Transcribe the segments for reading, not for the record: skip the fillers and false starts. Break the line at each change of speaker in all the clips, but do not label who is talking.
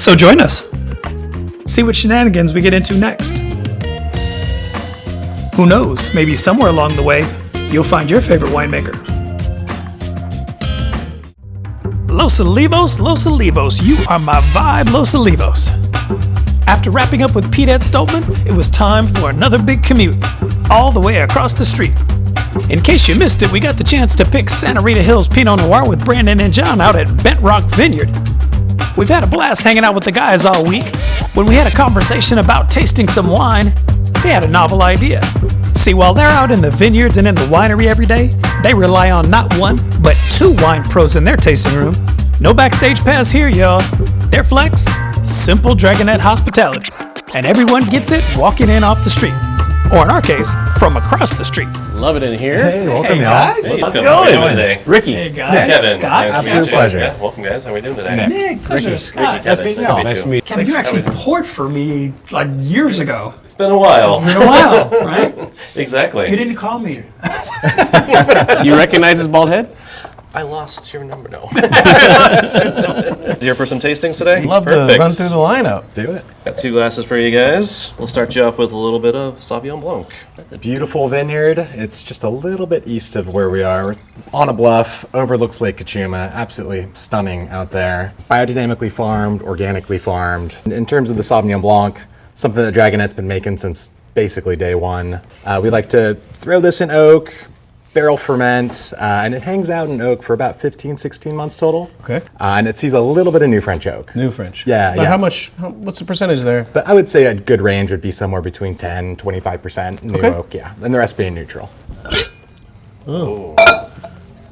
So join us. See what shenanigans we get into next. Who knows, maybe somewhere along the way, you'll find your favorite winemaker. Los Olivos, you are my vibe, Los Olivos. After wrapping up with Pete at Stolpman, it was time for another big commute, all the way across the street. In case you missed it, we got the chance to pick Santa Rita Hills Pinot Noir with Brandon and John out at Bentrock Vineyard. We've had a blast hanging out with the guys all week. When we had a conversation about tasting some wine, they had a novel idea. See, while they're out in the vineyards and in the winery every day, they rely on not one, but two wine pros in their tasting room. No backstage pass here, y'all. Their flex, simple Dragonette hospitality. And everyone gets it walking in off the street. Or in our case, from across the street.
Love it in here.
Hey, welcome,
Hey,
y'all.
guys.
How's it
How
going?
are you doing today?
Ricky.
Hey, guys.
Kevin.
Scott.
Nice to meet
Absolute
you.
pleasure.
Yeah, welcome, guys. How are we doing today?
Nick, pleasure, Scott.
Nice to meet you.
Nice to meet you.
Kevin, you actually poured for me like years ago.
It's been a while.
It's been a while, right?
Exactly.
You didn't call me.
You recognize his bald head?
I lost your number now. Here for some tastings today?
Love
Perfect.
to run through the lineup.
Do it.
Got 2 glasses for you guys. We'll start you off with a little bit of Sauvignon Blanc.
Beautiful vineyard. It's just a little bit east of where we are. We're on a bluff, overlooks Lake Kachuma. Absolutely stunning out there. Biodynamically farmed, organically farmed. In terms of the Sauvignon Blanc, something that Dragonette's been making since basically day one. We like to throw this in oak, barrel ferment, and it hangs out in oak for about 15, 16 months total.
Okay.
And it sees a little bit of new French oak.
New French.
Yeah,
But
yeah.
what's the percentage there?
But I would say a good range would be somewhere between 10, 25% new
Okay.
oak, yeah. And the rest being neutral.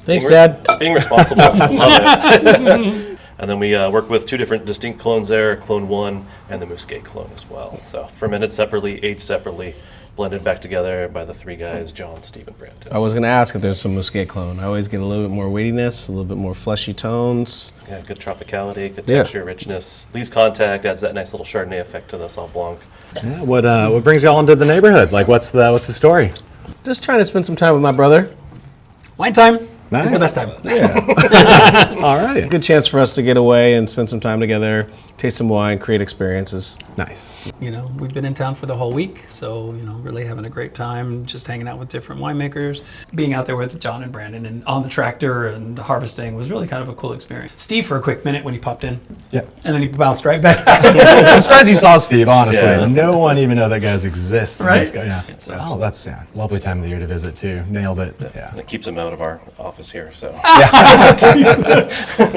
Thanks, Dad.
Being responsible. Love it. And then we work with 2 different distinct clones there, Clone 1 and the Muscat clone as well. So fermented separately, aged separately, blended back together by the 3 guys, John, Steve, and Brandon.
I was going to ask if there's some Muscat clone. I always get a little bit more weightiness, a little bit more fleshy tones.
Yeah, good tropicality, good
Yeah.
texture, richness. Least contact adds that nice little Chardonnay effect to the Sauv Blanc.
Yeah, what brings y'all into the neighborhood? Like, what's the story?
Just trying to spend some time with my brother.
Wine time.
Nice.
It's the best time.
All right.
Good chance for us to get away and spend some time together, taste some wine, create experiences.
Nice.
You know, we've been in town for the whole week, so, you know, really having a great time, just hanging out with different winemakers. Being out there with John and Brandon and on the tractor and harvesting was really kind of a cool experience. Steve for a quick minute when he popped in.
Yeah.
And then he bounced right back out.
I'm surprised you saw Steve, honestly.
Yeah.
No one even know that guys exist.
Right?
This guy, yeah. So, oh, that's lovely time of the year to visit, too. Nailed it. Yeah.
And it keeps him out of our office here, so.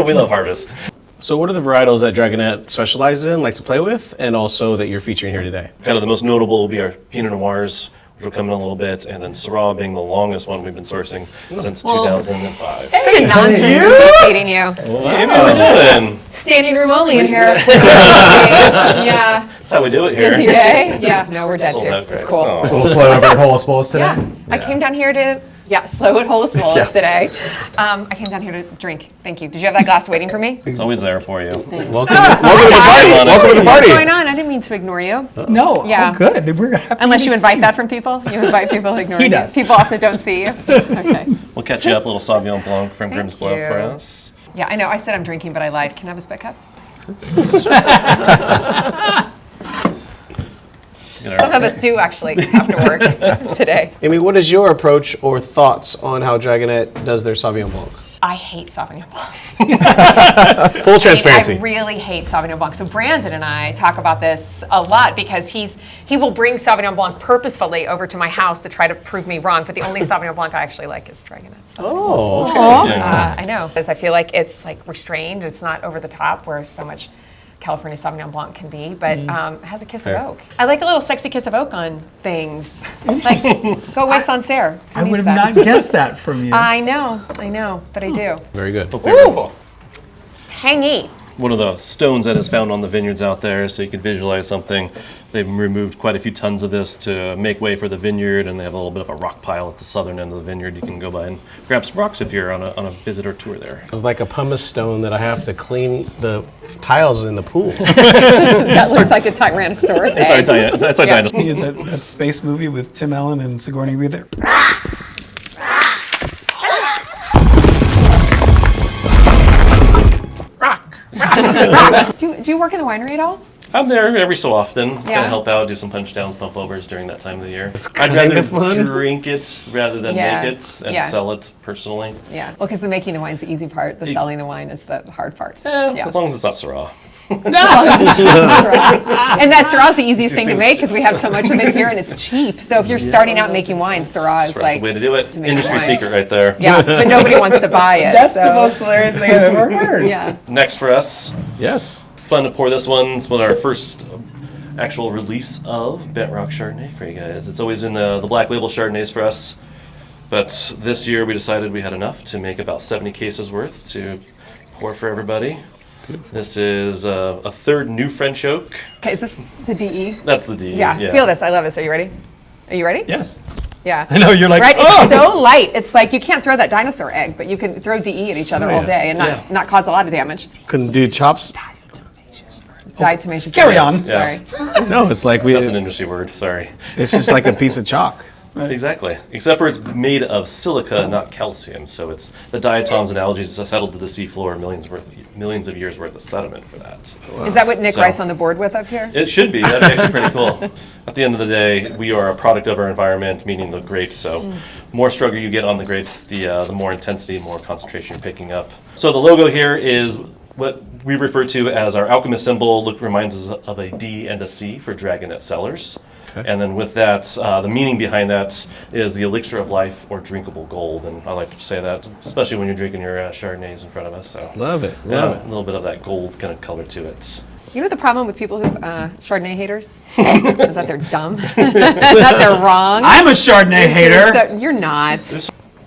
We love harvest.
So what are the varietals that Dragonette specializes in, likes to play with, and also that you're featuring here today?
Kind of the most notable will be our Pinot Noirs, which will come in a little bit, and then Syrah being the longest one we've been sourcing since 2005.
What kind of nonsense is he feeding you?
Hey, how we doing?
Standing room only in here. Yeah.
That's how we do it here.
Busy day? Yeah. No, we're dead
Sold
too.
out
It's
great.
cool.
Oh.
A little slow over at Holus Bolus today?
Yeah. I came down here to, slow at Holus Bolus today. I came down here to drink. Thank you. Did you have that glass waiting for me?
It's always there for you.
Welcome to the party.
Guys.
Welcome to the
What's
party.
going on? I didn't mean to ignore you.
No,
Yeah.
oh, good. We're happy
Unless
to
you
see
invite that from people. You invite people to ignore you.
He does.
People often don't see you. Okay.
We'll catch you up, a little Sauvignon Blanc from Grimm's Bluff
you.
for us.
Yeah, I know. I said I'm drinking, but I lied. Can I have a spit cup? Some of us do actually have to work today.
Amy, what is your approach or thoughts on how Dragonette does their Sauvignon Blanc?
I hate Sauvignon Blanc.
Full transparency.
I really hate Sauvignon Blanc. So Brandon and I talk about this a lot because he will bring Sauvignon Blanc purposefully over to my house to try to prove me wrong. But the only Sauvignon Blanc I actually like is Dragonette.
Oh, okay.
I know, because I feel like it's like restrained. It's not over the top where so much California Sauvignon Blanc can be, but it has a kiss of oak. I like a little sexy kiss of oak on things. Like, go away, Sancerre.
I would have not guessed that from you.
I know, but I do.
Very good.
Ooh, tangy.
One of the stones that is found on the vineyards out there, so you can visualize something. They've removed quite a few tons of this to make way for the vineyard, and they have a little bit of a rock pile at the southern end of the vineyard. You can go by and grab some rocks if you're on a visitor tour there.
It's like a pumice stone that I have to clean the tiles in the pool.
That looks like a Tyrannosaurus egg.
That's our dinosaur.
Is that space movie with Tim Allen and Sigourney Weaver?
Do you work in the winery at all?
I'm there every so often.
Yeah.
Kind of help out, do some punch downs, pump overs during that time of the year. I'd
kind
rather
of fun.
drink it rather than
Yeah.
make it and
Yeah.
sell it personally.
Yeah. Well, because the making the wine's the easy part. The selling the wine is the hard part.
Yeah. As long as it's not Syrah.
And that Syrah's the easiest thing to make because we have so much of it here and it's cheap. So if you're starting out making wine, Syrah is
Syrah's
like
the way to do it.
to make
Industry
wine.
secret right there.
Yeah, but nobody wants to buy it.
That's
so.
the most hilarious thing I've ever heard.
Yeah.
Next for us,
Yes.
fun to pour this one. It's one of our first actual release of Bentrock Chardonnay for you guys. It's always in the black label Chardonnays for us. But this year we decided we had enough to make about 70 cases worth to pour for everybody. This is a third new French oak.
Okay, is this the DE?
That's the D.
Yeah. Feel this. I love this. Are you ready? Are you ready?
Yes.
Yeah.
I know, you're like,
Right?
oh!
It's so light. It's like you can't throw that dinosaur egg, but you can throw DE at each other all day and not cause a lot of damage.
Couldn't do chops.
Diatomaceous.
Carry on.
Sorry.
No, it's like
That's an industry word, sorry.
it's just like a piece of chalk.
Exactly. Except for it's made of silica, not calcium. So it's the diatoms and algae is settled to the seafloor, millions of years worth of sediment for that.
Is that what Nick
So-
writes on the board with up here?
It should be. That'd be actually pretty cool. At the end of the day, we are a product of our environment, meaning the grapes. So, more sugar you get on the grapes, the more intensity, more concentration you're picking up. So the logo here is what we refer to as our alchemist symbol. Reminds us of a D and a C for Dragonette Cellars.
Okay.
And then with that, the meaning behind that is the elixir of life or drinkable gold. And I like to say that, especially when you're drinking your Chardonnays in front of us. So
Love it.
yeah,
Love
a little bit of that gold kind of color to it.
You know the problem with people who Chardonnay haters is that they're dumb, that they're wrong.
I'm a Chardonnay hater.
So, you're not.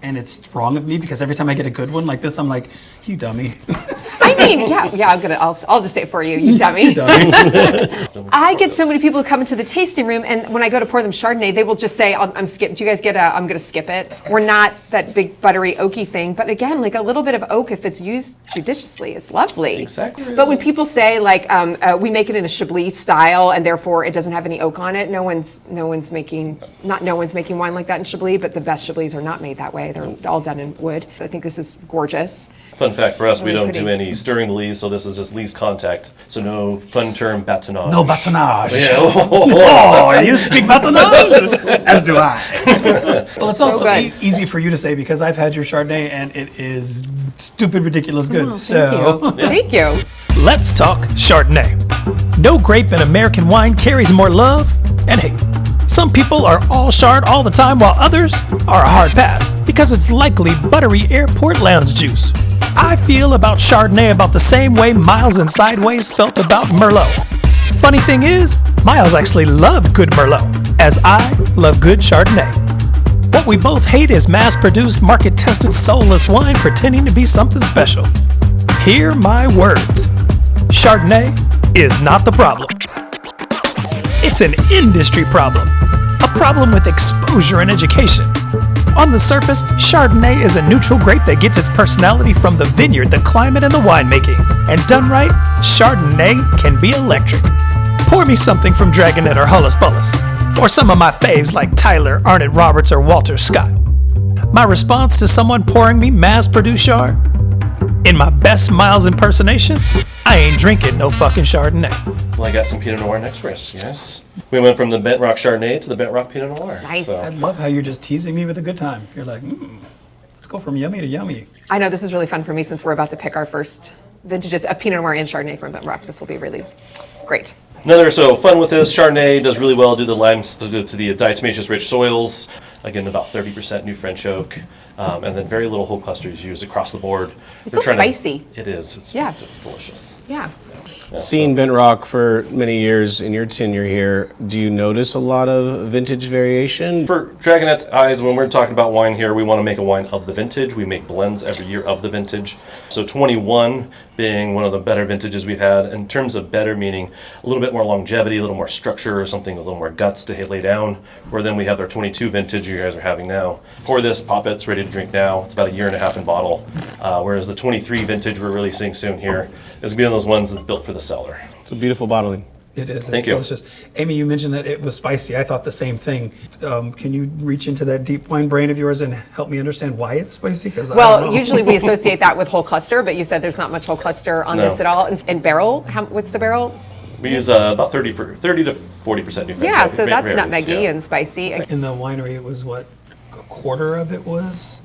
And it's wrong of me because every time I get a good one like this, I'm like, you dummy.
I mean, I'll just say it for you, you dummy. I get so many people who come into the tasting room, and when I go to pour them Chardonnay, they will just say, I'm skip. Do you guys get I'm going to skip it. We're not that big buttery oaky thing, but again, like a little bit of oak, if it's used judiciously, is lovely.
Exactly.
But when people say like we make it in a Chablis style, and therefore it doesn't have any oak on it, no one's making wine like that in Chablis. But the best Chablis are not made that way. They're all done in wood. I think this is gorgeous.
Fun fact for us, we
Really
don't do
pretty.
any stirring the lees, so this is just lees contact. So no fun term batonnage.
No batonnage.
Yeah.
Oh, you speak batonnage? As do I. Well, it's also
good.
easy for you to say because I've had your Chardonnay and it is stupid, ridiculous good.
Thank you.
Let's talk Chardonnay. No grape in American wine carries more love. And hey, some people are all Chard all the time while others are a hard pass because it's likely buttery airport lounge juice. I feel about Chardonnay about the same way Miles and Sideways felt about Merlot. Funny thing is, Miles actually loved good Merlot, as I love good Chardonnay. What we both hate is mass-produced, market-tested, soulless wine pretending to be something special. Hear my words. Chardonnay is not the problem. It's an industry problem. A problem with exposure and education. On the surface, Chardonnay is a neutral grape that gets its personality from the vineyard, the climate, and the winemaking. And done right, Chardonnay can be electric. Pour me something from Dragonette or Holus Bolus, or some of my faves like Tyler, Arnott Roberts, or Walter Scott. My response to someone pouring me mass-produced Chard? In my best Miles impersonation, I ain't drinking no fucking Chardonnay.
Well, I got some Pinot Noir next for us, yes. We went from the Bentrock Chardonnay to the Bentrock Pinot Noir.
Nice.
I love how you're just teasing me with a good time. You're like, let's go from yummy to yummy.
I know this is really fun for me since we're about to pick our first vintages of Pinot Noir and Chardonnay from Bentrock. This will be really great.
Another fun with this, Chardonnay does really well due to the limes, to the diatomaceous rich soils. Again, about 30% new French oak, and then very little whole clusters used across the board.
It's so spicy.
It is. It's delicious.
Yeah.
Seeing Bentrock for many years in your tenure here, do you notice a lot of vintage variation?
For Dragonette's eyes, when we're talking about wine here, we want to make a wine of the vintage. We make blends every year of the vintage. So 21 being one of the better vintages we've had. In terms of better, meaning a little bit more longevity, a little more structure, or something, a little more guts to lay down. Where then we have our 22 vintage you guys are having now. Pour this, pop it, it's ready to drink now. It's about 1.5 years in bottle. Whereas the 23 vintage we're releasing soon here is going to be one of those ones that's built for the cellar.
It's a beautiful bottling.
It is.
Thank
It's
you.
delicious. Amy, you mentioned that it was spicy. I thought the same thing. Can you reach into that deep wine brain of yours and help me understand why it's spicy? Because
Well, usually we associate that with whole cluster, but you said there's not much whole cluster on this at all. And barrel, what's the barrel?
We use about 30 to 40% new French.
Yeah, so that's
varies,
nutmeggy
yeah.
and spicy.
in the winery, it was what, a quarter of it was?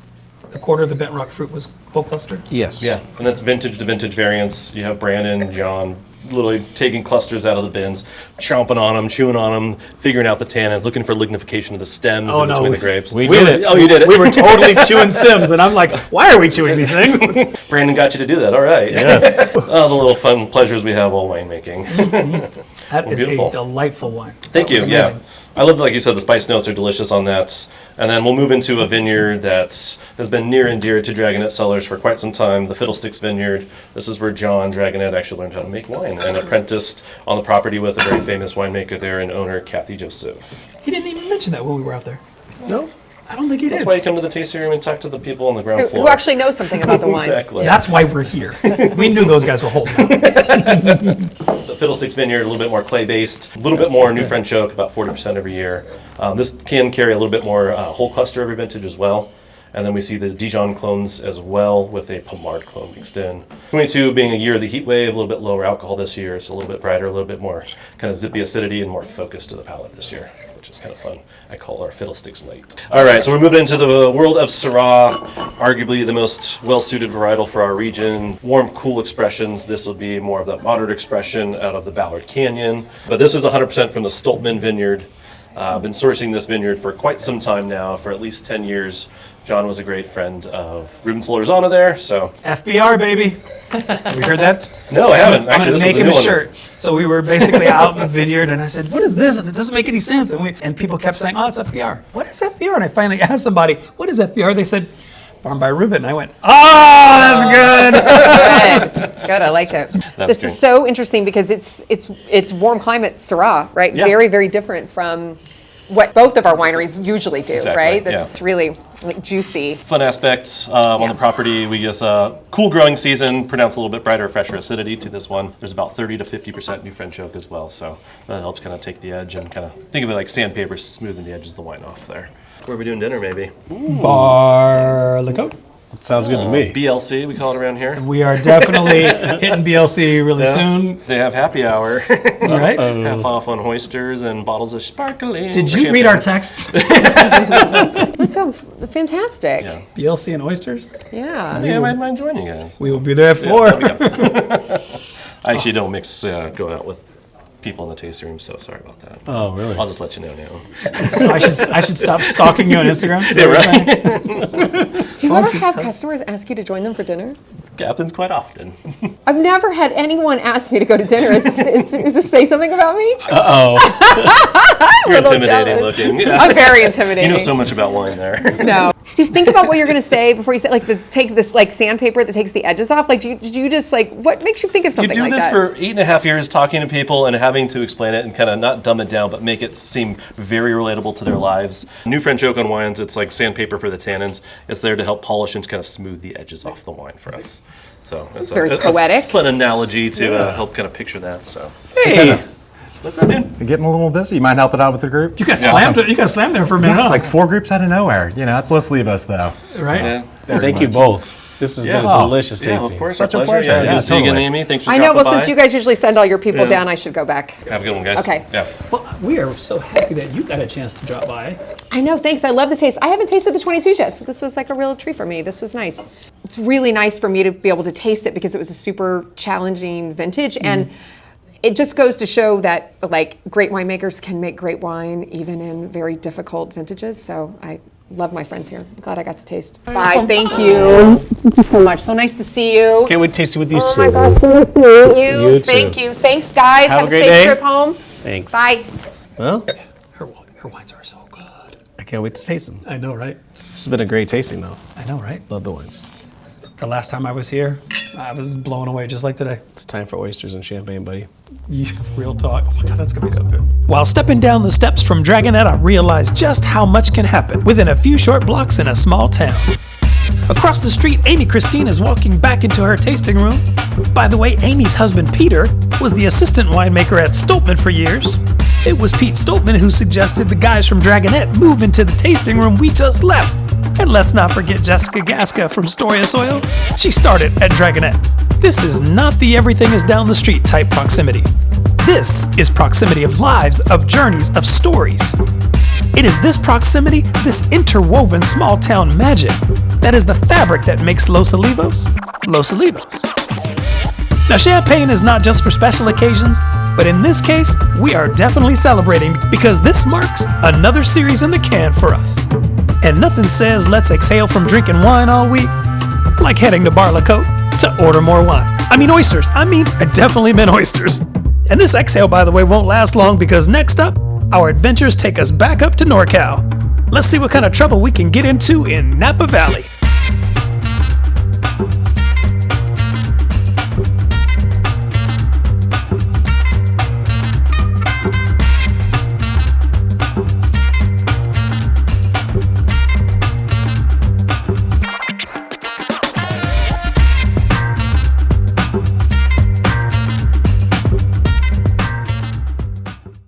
A quarter of the Bentrock fruit was whole cluster?
Yes.
Yeah, and that's vintage to vintage variants. You have Brandon, John, literally taking clusters out of the bins, chomping on them, chewing on them, figuring out the tannins, looking for lignification of the stems in between the grapes.
We did it.
Oh, you did it.
We were totally chewing stems, and I'm like, why are we chewing these things?
Brandon got you to do that. All right.
Yes.
Oh, the little fun pleasures we have while winemaking.
That is
beautiful.
a delightful wine.
Thank
That was
you. Yeah,
amazing.
I love, like you said, the spice notes are delicious on that. And then we'll move into a vineyard that has been near and dear to Dragonette Cellars for quite some time, the Fiddlestix Vineyard. This is where John Dragonette actually learned how to make wine and apprenticed on the property with a very famous winemaker there and owner, Kathy Joseph.
He didn't even mention that when we were out there.
No,
I don't think he
that's
did.
why you come to the tasting room and talk to the people on the ground
Who
floor.
actually knows something about the wines.
Exactly.
That's why we're here. We knew those guys were holding out.
The Fiddlestix Vineyard, a little bit more clay-based, a little bit more new French oak, about 40% every year. This can carry a little bit more whole cluster every vintage as well. And then we see the Dijon clones as well with a Pommard clone mixed in. 22 being a year of the heat wave, a little bit lower alcohol this year. It's a little bit brighter, a little bit more kind of zippy acidity and more focus to the palate this year, which is kind of fun. I call our Fiddlestix Light. All right, so we're moving into the world of Syrah, arguably the most well-suited varietal for our region. Warm, cool expressions. This will be more of the moderate expression out of the Ballard Canyon. But this is 100% from the Stolpman Vineyard. I've been sourcing this vineyard for quite some time now, for at least 10 years. John was a great friend of Ruben Solorzano there, so.
FBR, baby. Have you heard that?
No, I haven't.
I'm
Actually,
gonna
this
make
is a
him
new
a
one.
shirt. So we were basically out in the vineyard, and I said, "What is this?" And it doesn't make any sense. And people kept saying, "Oh, it's FBR." What is FBR? And I finally asked somebody, "What is FBR?" They said, "Farmed by Ruben." And I went, "Oh, that's good."
Good, I like it.
That's
This
good.
is so interesting because it's warm climate Syrah, right?
Yeah.
Very, very different from what both of our wineries usually do,
Exactly,
right?
yeah.
That's really like juicy.
Fun aspects on
Yeah.
the property. We guess a cool growing season, pronounce a little bit brighter, fresher acidity to this one. There's about 30 to 50% new French oak as well, so that helps kind of take the edge and kind of think of it like sandpaper, smoothing the edges of the wine off there. Where are we doing dinner, maybe?
Bar La Côte.
Sounds good to me.
BLC, we call it around here.
We are definitely hitting BLC really soon,
They have happy hour.
right?
Half off on oysters and bottles of sparkling.
Did you read our text?
That sounds fantastic.
Yeah.
BLC and oysters.
Yeah.
Yeah, I might join you guys.
We will be there at 4.
I actually don't mix going out with people in the tasting room, so sorry about that.
Oh, really?
I'll just let you know now.
So I should stop stalking you on Instagram.
Yeah, right.
Do you ever have customers ask you to join them for dinner?
It happens quite often.
I've never had anyone ask me to go to dinner. Is this say something about me?
You're
little
intimidating
jealous.
looking.
I'm very intimidating.
You know so much about wine there.
No. Do you think about what you're going to say before you say, like, take this, like, sandpaper that takes the edges off? Like, do you just, like, what makes you think of
You
something
do
like
this
that?
for 8.5 years, talking to people and having to explain it and kind of not dumb it down, but make it seem very relatable to their lives. New French oak on wines, it's like sandpaper for the tannins. It's there to help polish and kind of smooth the edges off the wine for us. So it's
very poetic.
A fun analogy to help kind of picture that. So
Hey,
what's up, dude?
You're getting a little busy. You mind helping out with the group?
you got slammed. You got slammed there for a minute, huh?
Like 4 groups out of nowhere. You know, that's Los Olivos, though.
right?
Yeah.
Thank you both. This has been a delicious
Yeah,
tasting.
of course,
Such a
our pleasure.
pleasure.
Yeah,
Yeah,
see you again,
totally.
Amy. Thanks for
I know,
dropping
well,
by.
since you guys usually send all your people
Yeah.
down, I should go back.
Have a good one, guys.
Okay.
Yeah.
Well, we are so happy that you got a chance to drop by.
I know, thanks. I love the taste. I haven't tasted the 22s yet, so this was like a real treat for me. This was nice. It's really nice for me to be able to taste it because it was a super challenging vintage. And it just goes to show that, like, great winemakers can make great wine even in very difficult vintages. So I love my friends here. I'm glad I got to taste. Bye. Thank you. Thank you so much. So nice to see you.
Can't wait to taste it with you
Oh
soon.
my gosh, so nice to meet you.
You too.
Thank you. Thanks, guys.
Have a
a
great
safe
day.
trip home.
Thanks.
Bye.
Well,
Her wines are so good.
I can't wait to taste them.
I know, right?
This has been a great tasting, though.
I know, right?
Love the wines.
The last time I was here, I was blown away just like today.
It's time for oysters and champagne, buddy.
Real talk. Oh my God, that's gonna be so good. While stepping down the steps from Dragonette, I realized just how much can happen within a few short blocks in a small town. Across the street, Amy Christine is walking back into her tasting room. By the way, Amy's husband Peter was the assistant winemaker at Stolpman for years. It was Pete Stolpman who suggested the guys from Dragonette move into the tasting room we just left. And let's not forget Jessica Gasca from Storia Soil. She started at Dragonette. This is not the everything is down the street type proximity. This is proximity of lives, of journeys, of stories. It is this proximity, this interwoven small town magic, that is the fabric that makes Los Olivos, Los Olivos. Now, champagne is not just for special occasions, but in this case, we are definitely celebrating because this marks another series in the can for us. And nothing says let's exhale from drinking wine all week like heading to Côte to order more wine. I mean oysters. I definitely meant oysters. And this exhale, by the way, won't last long because next up, our adventures take us back up to NorCal. Let's see what kind of trouble we can get into in Napa Valley.